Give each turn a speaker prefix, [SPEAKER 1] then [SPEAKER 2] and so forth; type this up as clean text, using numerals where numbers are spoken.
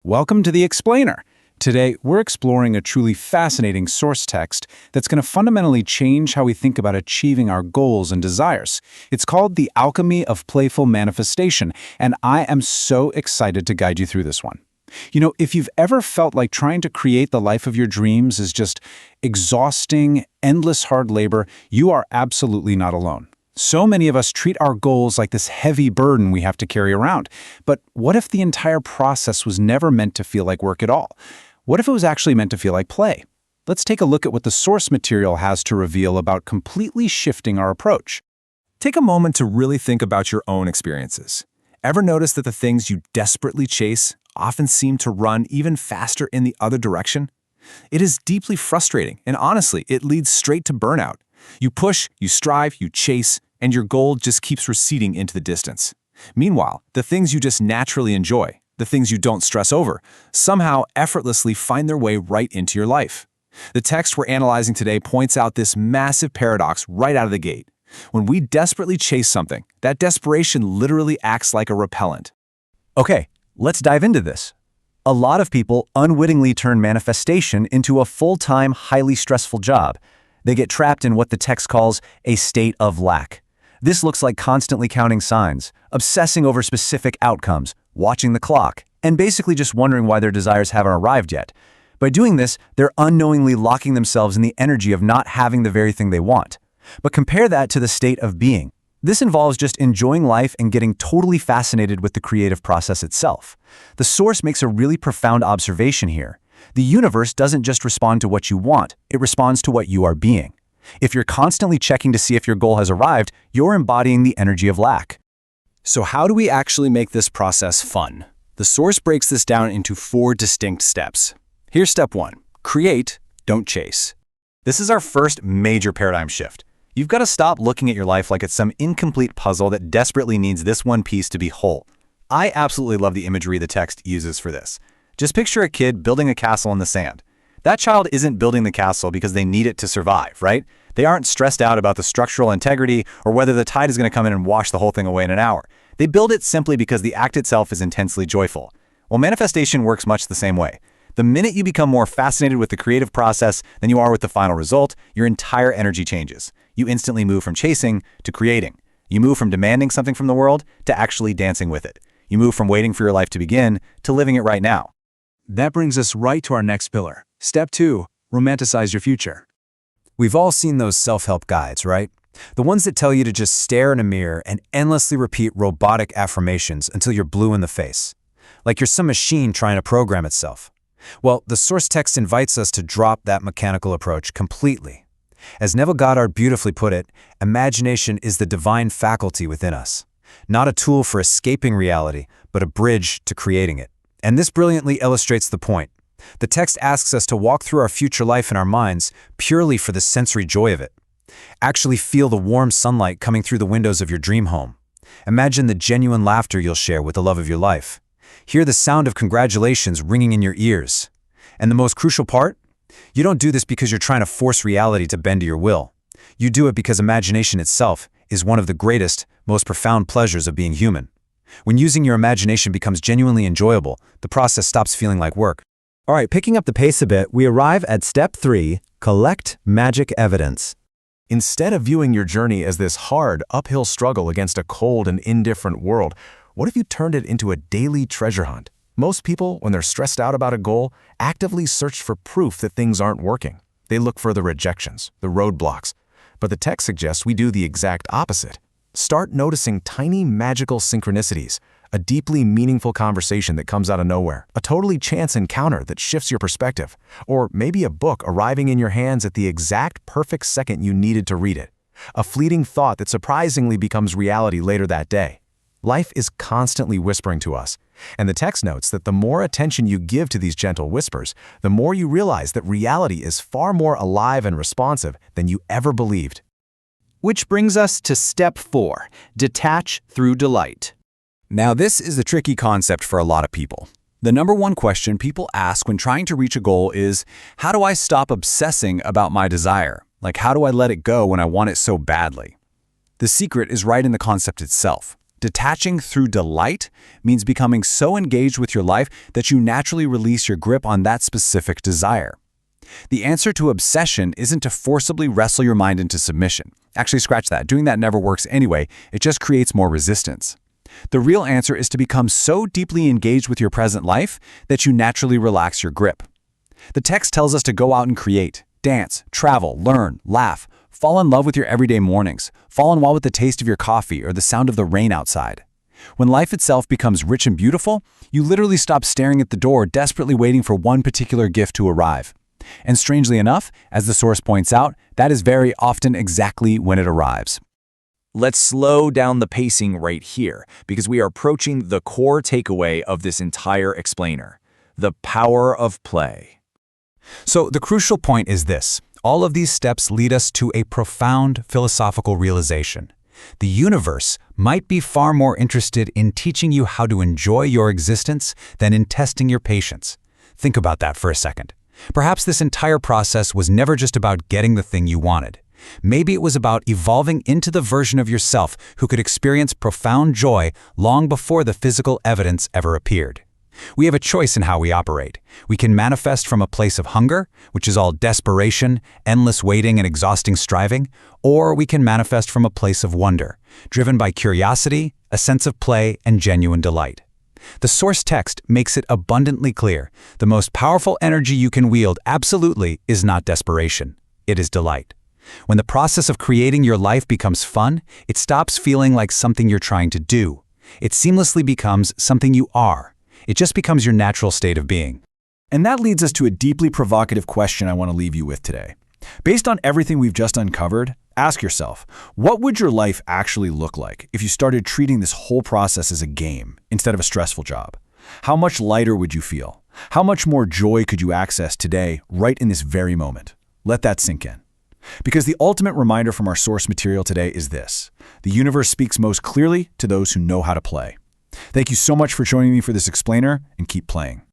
[SPEAKER 1] Welcome to The Explainer. Today, we're exploring a truly fascinating source text that's going to fundamentally change how we think about achieving our goals and desires. It's called The Alchemy of Playful Manifestation, and I am so excited to guide you through this one. You know, if you've ever felt like trying to create the life of your dreams is just exhausting, endless hard labor, you are absolutely not alone. So many of us treat our goals like this heavy burden we have to carry around. But what if the entire process was never meant to feel like work at all? What if it was actually meant to feel like play? Let's take a look at what the source material has to reveal about completely shifting our approach.
[SPEAKER 2] Take a moment to really think about your own experiences. Ever notice that the things you desperately chase often seem to run even faster in the other direction? It is deeply frustrating, and honestly, it leads straight to burnout. You push, you strive, you chase, and your goal just keeps receding into the distance. Meanwhile, the things you just naturally enjoy, the things you don't stress over, somehow effortlessly find their way right into your life. The text we're analyzing today points out this massive paradox right out of the gate. When we desperately chase something, that desperation literally acts like a repellent.
[SPEAKER 3] Okay, let's dive into this. A lot of people unwittingly turn manifestation into a full-time, highly stressful job. They get trapped in what the text calls a state of lack. This looks like constantly counting signs, obsessing over specific outcomes, watching the clock, and basically just wondering why their desires haven't arrived yet. By doing this, they're unknowingly locking themselves in the energy of not having the very thing they want. But compare that to the state of being. This involves just enjoying life and getting totally fascinated with the creative process itself. The source makes a really profound observation here. The universe doesn't just respond to what you want, it responds to what you are being. If you're constantly checking to see if your goal has arrived, you're embodying the energy of lack.
[SPEAKER 2] So how do we actually make this process fun? The source breaks this down into 4 distinct steps. Here's step 1. Create, don't chase. This is our first major paradigm shift. You've got to stop looking at your life like it's some incomplete puzzle that desperately needs this one piece to be whole. I absolutely love the imagery the text uses for this. Just picture a kid building a castle in the sand. That child isn't building the castle because they need it to survive, right? They aren't stressed out about the structural integrity or whether the tide is going to come in and wash the whole thing away in an hour. They build it simply because the act itself is intensely joyful. Well, manifestation works much the same way. The minute you become more fascinated with the creative process than you are with the final result, your entire energy changes. You instantly move from chasing to creating. You move from demanding something from the world to actually dancing with it. You move from waiting for your life to begin to living it right now.
[SPEAKER 1] That brings us right to our next pillar. Step 2, romanticize your future.
[SPEAKER 3] We've all seen those self-help guides, right? The ones that tell you to just stare in a mirror and endlessly repeat robotic affirmations until you're blue in the face. Like you're some machine trying to program itself. Well, the source text invites us to drop that mechanical approach completely. As Neville Goddard beautifully put it, imagination is the divine faculty within us. Not a tool for escaping reality, but a bridge to creating it. And this brilliantly illustrates the point. The text asks us to walk through our future life in our minds purely for the sensory joy of it. Actually feel the warm sunlight coming through the windows of your dream home. Imagine the genuine laughter you'll share with the love of your life. Hear the sound of congratulations ringing in your ears. And the most crucial part? You don't do this because you're trying to force reality to bend to your will. You do it because imagination itself is one of the greatest, most profound pleasures of being human. When using your imagination becomes genuinely enjoyable, the process stops feeling like work.
[SPEAKER 4] All right, picking up the pace a bit, we arrive at step 3, collect magic evidence.
[SPEAKER 2] Instead of viewing your journey as this hard, uphill struggle against a cold and indifferent world, what if you turned it into a daily treasure hunt? Most people, when they're stressed out about a goal, actively search for proof that things aren't working. They look for the rejections, the roadblocks. But the text suggests we do the exact opposite. Start noticing tiny magical synchronicities, a deeply meaningful conversation that comes out of nowhere, a totally chance encounter that shifts your perspective, or maybe a book arriving in your hands at the exact perfect second you needed to read it, a fleeting thought that surprisingly becomes reality later that day. Life is constantly whispering to us, and the text notes that the more attention you give to these gentle whispers, the more you realize that reality is far more alive and responsive than you ever believed.
[SPEAKER 1] Which brings us to step 4, detach through delight.
[SPEAKER 3] Now, this is the tricky concept for a lot of people. The number one question people ask when trying to reach a goal is, how do I stop obsessing about my desire? Like, how do I let it go when I want it so badly? The secret is right in the concept itself.
[SPEAKER 1] Detaching through delight means becoming so engaged with your life that you naturally release your grip on that specific desire. The answer to obsession isn't to forcibly wrestle your mind into submission. Actually, scratch that. Doing that never works anyway. It just creates more resistance. The real answer is to become so deeply engaged with your present life that you naturally relax your grip. The text tells us to go out and create, dance, travel, learn, laugh, fall in love with your everyday mornings, fall in love with the taste of your coffee or the sound of the rain outside. When life itself becomes rich and beautiful, you literally stop staring at the door, desperately waiting for one particular gift to arrive. And strangely enough, as the source points out, that is very often exactly when it arrives.
[SPEAKER 2] Let's slow down the pacing right here, because we are approaching the core takeaway of this entire explainer: the power of play.
[SPEAKER 3] So the crucial point is this. All of these steps lead us to a profound philosophical realization. The universe might be far more interested in teaching you how to enjoy your existence than in testing your patience. Think about that for a second. Perhaps this entire process was never just about getting the thing you wanted. Maybe it was about evolving into the version of yourself who could experience profound joy long before the physical evidence ever appeared. We have a choice in how we operate. We can manifest from a place of hunger, which is all desperation, endless waiting, and exhausting striving, or we can manifest from a place of wonder, driven by curiosity, a sense of play, and genuine delight. The source text makes it abundantly clear. The most powerful energy you can wield absolutely is not desperation. It is delight. When the process of creating your life becomes fun, it stops feeling like something you're trying to do. It seamlessly becomes something you are. It just becomes your natural state of being.
[SPEAKER 1] And that leads us to a deeply provocative question I want to leave you with today. Based on everything we've just uncovered, ask yourself, what would your life actually look like if you started treating this whole process as a game instead of a stressful job? How much lighter would you feel? How much more joy could you access today, right in this very moment? Let that sink in. Because the ultimate reminder from our source material today is this: the universe speaks most clearly to those who know how to play. Thank you so much for joining me for this explainer, and keep playing.